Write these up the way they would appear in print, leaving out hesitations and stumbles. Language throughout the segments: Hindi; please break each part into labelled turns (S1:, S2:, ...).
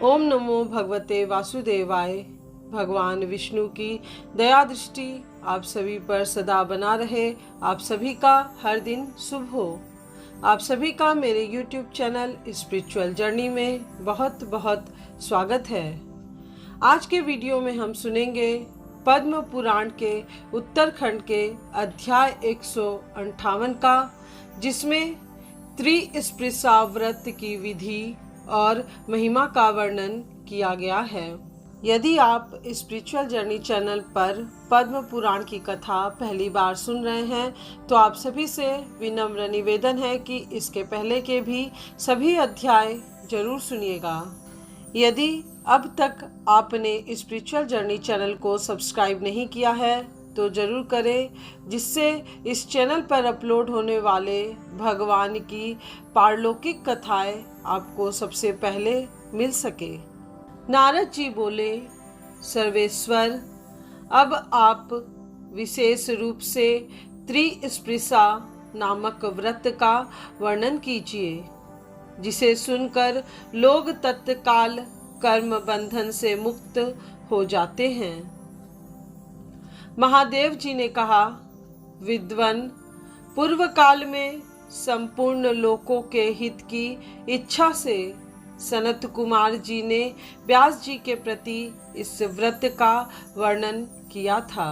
S1: ओम नमो भगवते वासुदेवाय। भगवान विष्णु की दया दृष्टि आप सभी पर सदा बना रहे। आप सभी का हर दिन शुभ हो। आप सभी का मेरे YouTube चैनल स्पिरिचुअल जर्नी में बहुत बहुत स्वागत है। आज के वीडियो में हम सुनेंगे पद्म पुराण के उत्तरखंड के अध्याय 158 का, जिसमें त्रिस्पृशा व्रत की विधि और महिमा का वर्णन किया गया है। यदि आप स्पिरिचुअल जर्नी चैनल पर पद्म पुराण की कथा पहली बार सुन रहे हैं तो आप सभी से विनम्र निवेदन है कि इसके पहले के भी सभी अध्याय जरूर सुनिएगा। यदि अब तक आपने स्पिरिचुअल जर्नी चैनल को सब्सक्राइब नहीं किया है तो जरूर करें, जिससे इस चैनल पर अपलोड होने वाले भगवान की पारलौकिक कथाएं आपको सबसे पहले मिल सके। नारद जी बोले, सर्वेश्वर, अब आप विशेष रूप से त्रिस्पृशा नामक व्रत का वर्णन कीजिए, जिसे सुनकर लोग तत्काल कर्म बंधन से मुक्त हो जाते हैं। महादेव जी ने कहा, विद्वन, पूर्व काल में संपूर्ण लोकों के हित की इच्छा से सनत कुमार जी ने व्यास जी के प्रति इस व्रत का वर्णन किया था।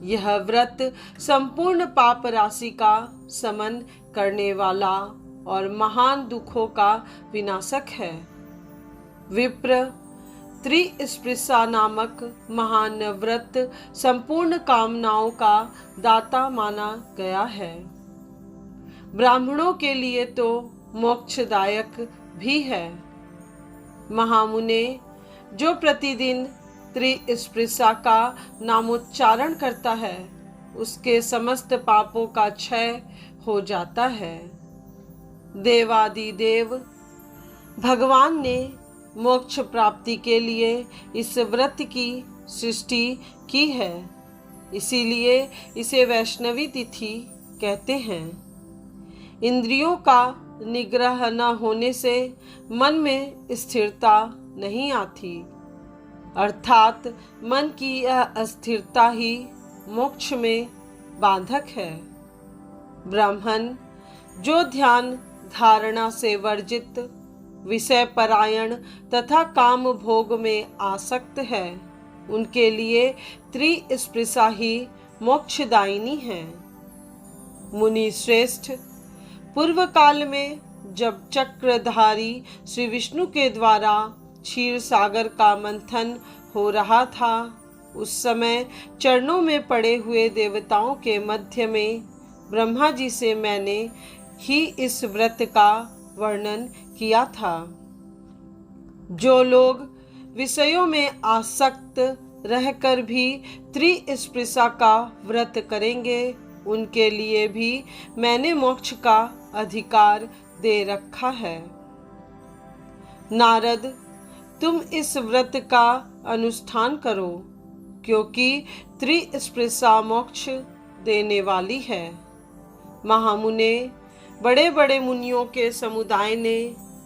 S1: यह व्रत संपूर्ण पाप राशि का शमन करने वाला और महान दुखों का विनाशक है। विप्र, त्रिस्पृशा नामक महान व्रत संपूर्ण कामनाओं का दाता माना गया है। ब्राह्मणों के लिए तो मोक्षदायक भी है। महामुने, जो प्रतिदिन त्रिस्पृशा का नामोच्चारण करता है उसके समस्त पापों का क्षय हो जाता है। देवादिदेव भगवान ने मोक्ष प्राप्ति के लिए इस व्रत की सृष्टि की है, इसीलिए इसे वैष्णवी तिथि कहते हैं। इंद्रियों का निग्रह न होने से मन में स्थिरता नहीं आती, अर्थात मन की यह अस्थिरता ही मोक्ष में बाधक है। ब्राह्मण, जो ध्यान धारणा से वर्जित, विषय परायण तथा काम भोग में आसक्त है, उनके लिए त्रिस्पृशा ही मोक्षदायिनी है। मुनि श्रेष्ठ, पूर्व काल में जब चक्रधारी श्री विष्णु के द्वारा क्षीर सागर का मंथन हो रहा था, उस समय चरणों में पड़े हुए देवताओं के मध्य में ब्रह्मा जी से मैंने ही इस व्रत का वर्णन किया था। जो लोग विषयों में आसक्त रहकर भी त्रिस्पृशा का व्रत करेंगे, उनके लिए भी मैंने मोक्ष का अधिकार दे रखा है। नारद, तुम इस व्रत का अनुष्ठान करो, क्योंकि त्रिस्पृशा मोक्ष देने वाली है। महामुने, बड़े बड़े मुनियों के समुदाय ने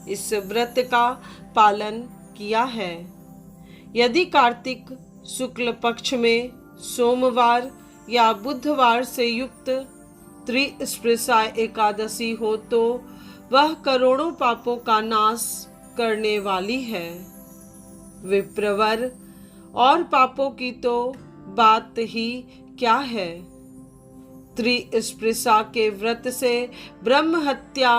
S1: इस व्रत का पालन किया है। यदि कार्तिक शुक्ल पक्ष में सोमवार या बुधवार से युक्त त्रिस्पृशा एकादशी हो तो वह करोड़ों पापों का नाश करने वाली है। विप्रवर, और पापों की तो बात ही क्या है। त्रिस्पृशा के व्रत से ब्रह्म हत्या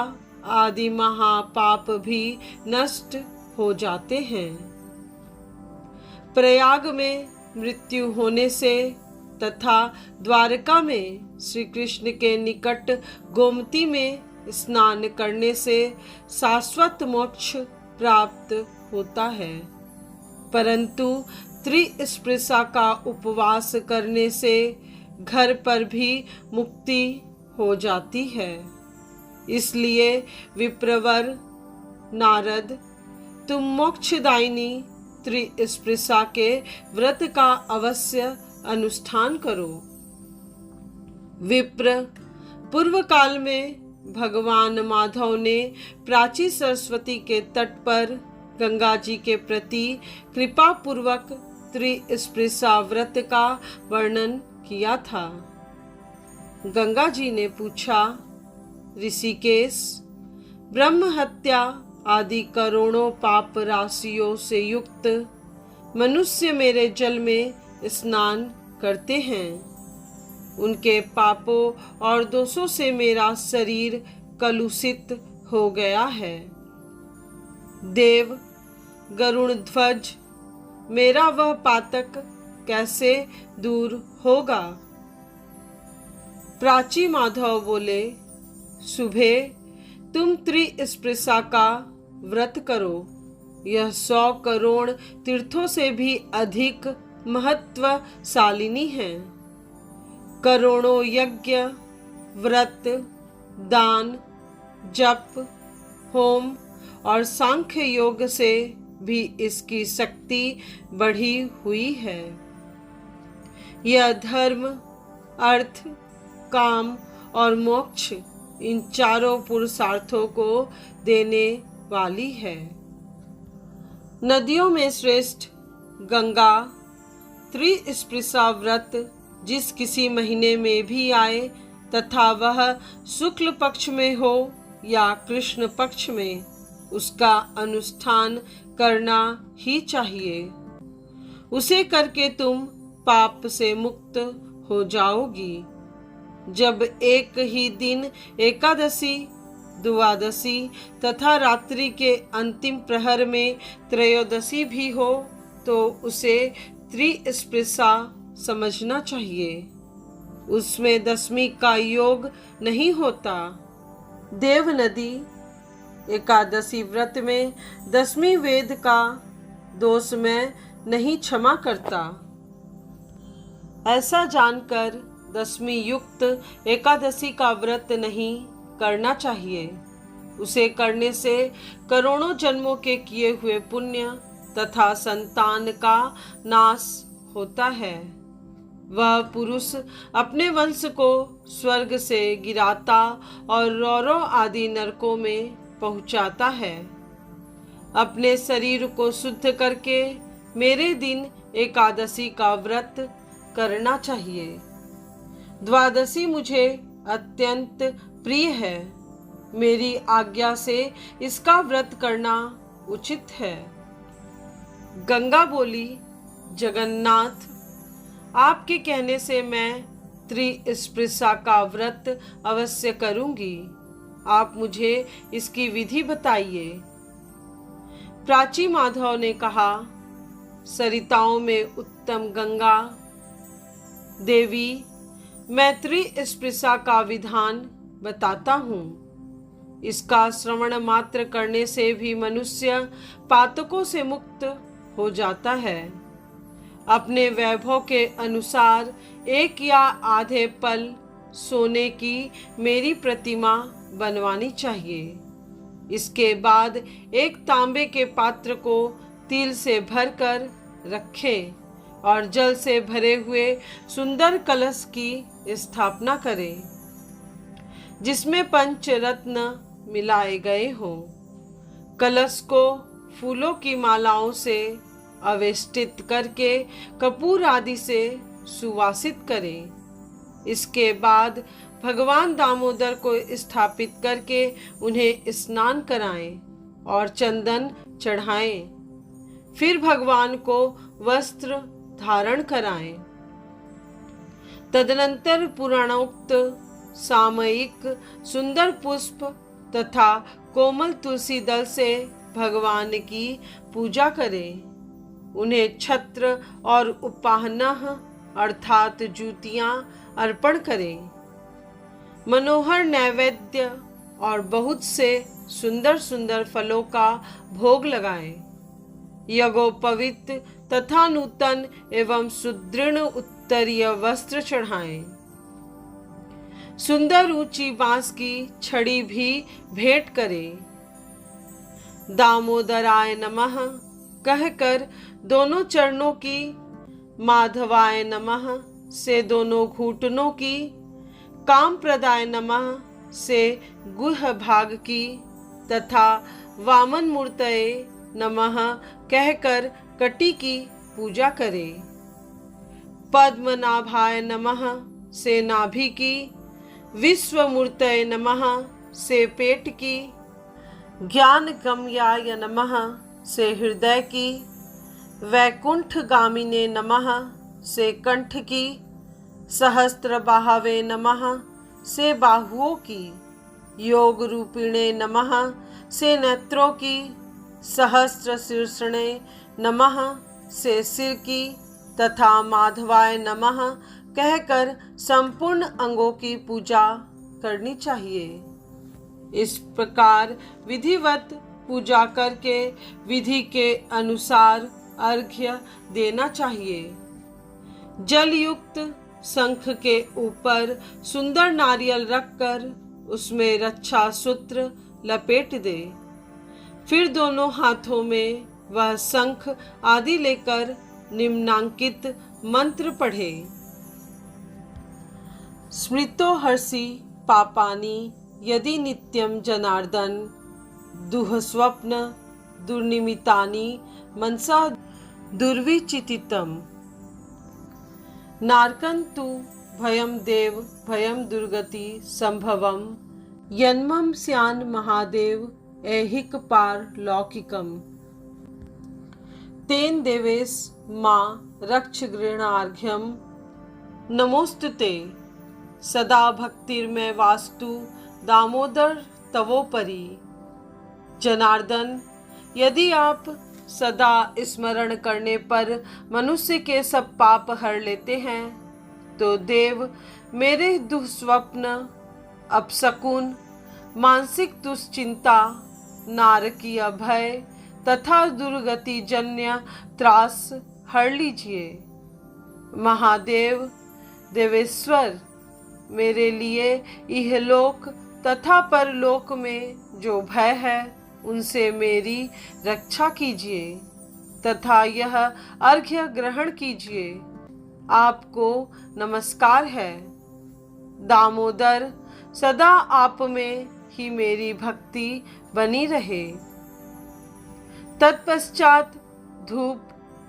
S1: आदि महापाप भी नष्ट हो जाते हैं। प्रयाग में मृत्यु होने से तथा द्वारका में श्री कृष्ण के निकट गोमती में स्नान करने से शाश्वत मोक्ष प्राप्त होता है, परंतु त्रिस्पृशा का उपवास करने से घर पर भी मुक्ति हो जाती है। इसलिए विप्रवर नारद, तुम मोक्षदायिनी त्रिस्पृशा के व्रत का अवश्य अनुष्ठान करो। विप्र, पूर्व काल में भगवान माधव ने प्राची सरस्वती के तट पर गंगा जी के प्रति कृपा पूर्वक त्रिस्पृशा व्रत का वर्णन किया था। गंगा जी ने पूछा, ऋषिकेश, ब्रह्म हत्या आदि करोड़ों पाप राशियों से युक्त मनुष्य मेरे जल में स्नान करते हैं। उनके पापों और दोषों से मेरा शरीर कलुषित हो गया है। देव गरुण ध्वज, मेरा वह पातक कैसे दूर होगा? प्राची माधव बोले, सुबह तुम त्रिस्पृशा का व्रत करो। यह 100 करोड़ तीर्थों से भी अधिक महत्वशालिनी है। करोड़ों यज्ञ, व्रत, दान, जप, होम और सांख्य योग से भी इसकी शक्ति बढ़ी हुई है। यह धर्म, अर्थ, काम और मोक्ष इन चारों पुरुषार्थों को देने वाली है। नदियों में श्रेष्ठ गंगा त्रिस्पृशा व्रत जिस किसी महीने में भी आए तथा वह शुक्ल पक्ष में हो या कृष्ण पक्ष में, उसका अनुष्ठान करना ही चाहिए। उसे करके तुम पाप से मुक्त हो जाओगी। जब एक ही दिन एकादशी, द्वादशी तथा रात्रि के अंतिम प्रहर में त्रयोदशी भी हो तो उसे त्रिस्पृशा समझना चाहिए। उसमें दशमी का योग नहीं होता। देव नदी एकादशी व्रत में दशमी वेद का दोष मैं नहीं क्षमा करता। ऐसा जानकर दशमी युक्त एकादशी का व्रत नहीं करना चाहिए। उसे करने से करोड़ों जन्मों के किए हुए पुण्य तथा संतान का नाश होता है। वह पुरुष अपने वंश को स्वर्ग से गिराता और रौरव आदि नरकों में पहुंचाता है। अपने शरीर को शुद्ध करके मेरे दिन एकादशी का व्रत करना चाहिए। द्वादशी मुझे अत्यंत प्रिय है। मेरी आज्ञा से इसका व्रत करना उचित है। गंगा बोली, जगन्नाथ, आपके कहने से मैं त्रिस्पृशा का व्रत अवश्य करूंगी। आप मुझे इसकी विधि बताइए। प्राची माधव ने कहा, सरिताओं में उत्तम गंगा देवी, मैं त्रिस्पृशा का विधान बताता हूँ। इसका श्रवण मात्र करने से भी मनुष्य पातकों से मुक्त हो जाता है। अपने वैभव के अनुसार 1 या आधे पल सोने की मेरी प्रतिमा बनवानी चाहिए। इसके बाद एक तांबे के पात्र को तिल से भरकर रखें और जल से भरे हुए सुंदर कलश की स्थापना करें, जिसमें पंचरत्न मिलाए गए हों। कलश को फूलों की मालाओं से अवेष्टित करके कपूर आदि से सुवासित करें। इसके बाद भगवान दामोदर को स्थापित करके उन्हें स्नान कराएं और चंदन चढ़ाएं। फिर भगवान को वस्त्र धारण कराएं। तदनंतर पुराणोक्त सामयिक सुंदर पुष्प तथा कोमल तुलसी दल से भगवान की पूजा करें। उन्हें छत्र और उपाहनः अर्थात जूतियां अर्पण करें। मनोहर नैवेद्य और बहुत से सुंदर सुंदर फलों का भोग लगाएं। यज्ञोपवीत तथा नूतन एवं सुदृढ़ उत्तरीय वस्त्र चढ़ाएं। सुंदर ऊंची बांस की छड़ी भी भेंट करें। दामोदराय नमः कहकर दोनों चरणों की, माधवाय नमः से दोनों घुटनों की, काम प्रदाय नमः से गुह भाग की तथा वामन मूर्तये नमः कहकर कटी की पूजा करें। पद्मनाभाय नमः से नाभि की, विश्वमूर्तये नमः से पेट की, ज्ञान गम्याय नमः से हृदय की, वैकुंठ गामिने नमः से कंठ की, सहस्त्र बाहवे नमः से बाहुओं की, योग रूपिणे नमः से नेत्रों की, सहस्त्र शीर्षणे नमः से सिर की तथा माधवाय नमः कहकर संपूर्ण अंगों की पूजा करनी चाहिए। इस प्रकार विधिवत पूजा करके विधि के अनुसार अर्घ्य देना चाहिए। जल युक्त शंख के ऊपर सुंदर नारियल रखकर उसमें रक्षा सूत्र लपेट दे। फिर दोनों हाथों में वह शंख आदि लेकर निम्नांकित मंत्र पढ़े। स्मृतो हर्षि पापानि यदि नित्यं जनार्दन, दुःस्वप्न दुर्निमितानि मनसा दुर्विचितितम्। नारकन्तु भयं देव भयं दुर्गति संभवम, यन्मम स्यान् महादेव ऐहिक पार लौकिकम। तेन देवेश मां रक्ष गृणार्घ्यम, नमोस्तुते सदा भक्तिर्मय वास्तु दामोदर तवोपरि। जनार्दन, यदि आप सदा स्मरण करने पर मनुष्य के सब पाप हर लेते हैं, तो देव मेरे दुःस्वप्न, अपशकुन, मानसिक दुश्चिंता, नारकीय भय तथा दुर्गति जन्य त्रास हर लीजिए। महादेव देवेश्वर, मेरे लिए इहलोक तथा परलोक में जो भय है उनसे मेरी रक्षा कीजिए तथा यह अर्घ्य ग्रहण कीजिए। आपको नमस्कार है। दामोदर, सदा आप में ही मेरी भक्ति बनी रहे। तत्पश्चात धूप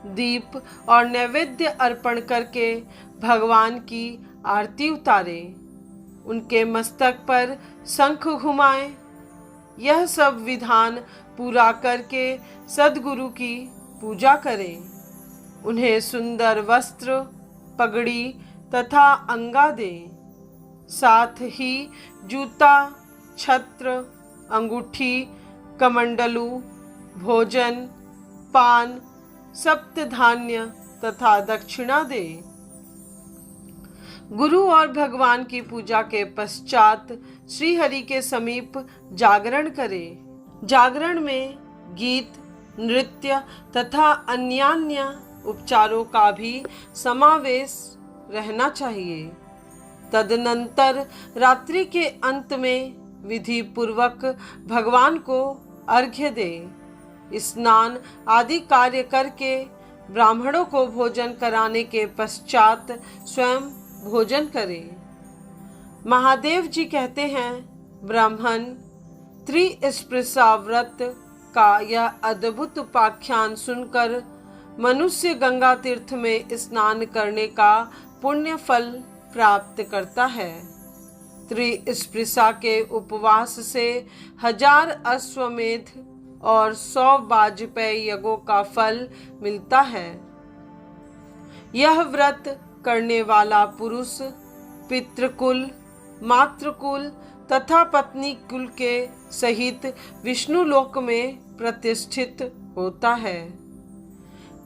S1: दीप और नैवेद्य अर्पण करके भगवान की आरती उतारें। उनके मस्तक पर शंख घुमाएं। यह सब विधान पूरा करके सद्गुरु की पूजा करें। उन्हें सुंदर वस्त्र, पगड़ी तथा अंगा दें। साथ ही जूता, छत्र, अंगूठी, कमंडलू, भोजन, पान, सप्तधान्य तथा दक्षिणा दे। गुरु और भगवान की पूजा के पश्चात श्री हरि के समीप जागरण करें। जागरण में गीत, नृत्य तथा अन्यान्य उपचारों का भी समावेश रहना चाहिए। तदनंतर रात्रि के अंत में विधि पूर्वक भगवान को अर्घ्य दें। स्नान आदि कार्य करके ब्राह्मणों को भोजन कराने के पश्चात स्वयं भोजन करें। महादेव जी कहते हैं, ब्राह्मण त्रिस्पृशा व्रत का यह अद्भुत उपाख्यान सुनकर मनुष्य गंगा तीर्थ में स्नान करने का पुण्य फल प्राप्त करता है। त्रिस्पृशा के उपवास से 1000 अश्वमेध और 100 वाजपेय यज्ञों का फल मिलता है। यह व्रत करने वाला पुरुष पितृकुल, मातृकुल तथा पत्नी कुल के सहित विष्णु लोक में प्रतिष्ठित होता है।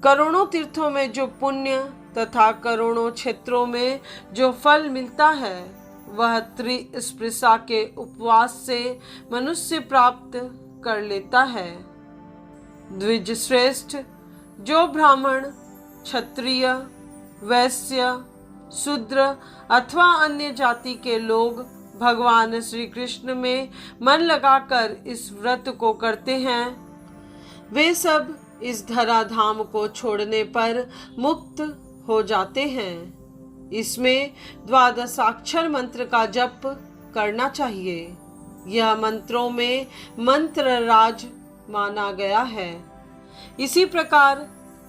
S1: करोड़ों तीर्थों में जो पुण्य तथा करोड़ों क्षेत्रों में जो फल मिलता है, वह त्रिस्पृशा के उपवास से मनुष्य प्राप्त कर लेता है। द्विज श्रेष्ठ, जो ब्राह्मण, क्षत्रिय, वैश्य, शूद्र अथवा अन्य जाति के लोग भगवान श्री कृष्ण में मन लगाकर इस व्रत को करते हैं, वे सब इस धराधाम को छोड़ने पर मुक्त हो जाते हैं। इसमें 12 मंत्र का जप करना चाहिए। यह मंत्रों में मंत्र राज माना गया है। इसी प्रकार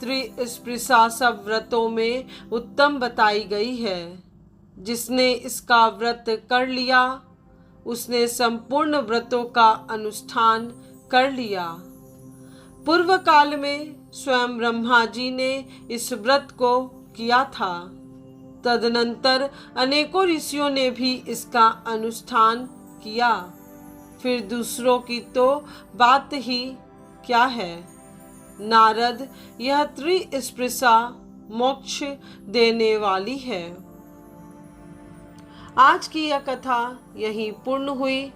S1: त्रिस्पृशा सब व्रतों में उत्तम बताई गई है। जिसने इसका व्रत कर लिया उसने संपूर्ण व्रतों का अनुष्ठान कर लिया। पूर्व काल में स्वयं ब्रह्मा जी ने इस व्रत को किया था। तदनंतर अनेकों ऋषियों ने भी इसका अनुष्ठान किया। फिर दूसरों की तो बात ही क्या है। नारद, यह त्रिस्पृशा मोक्ष देने वाली है। आज की यह कथा यहीं पूर्ण हुई।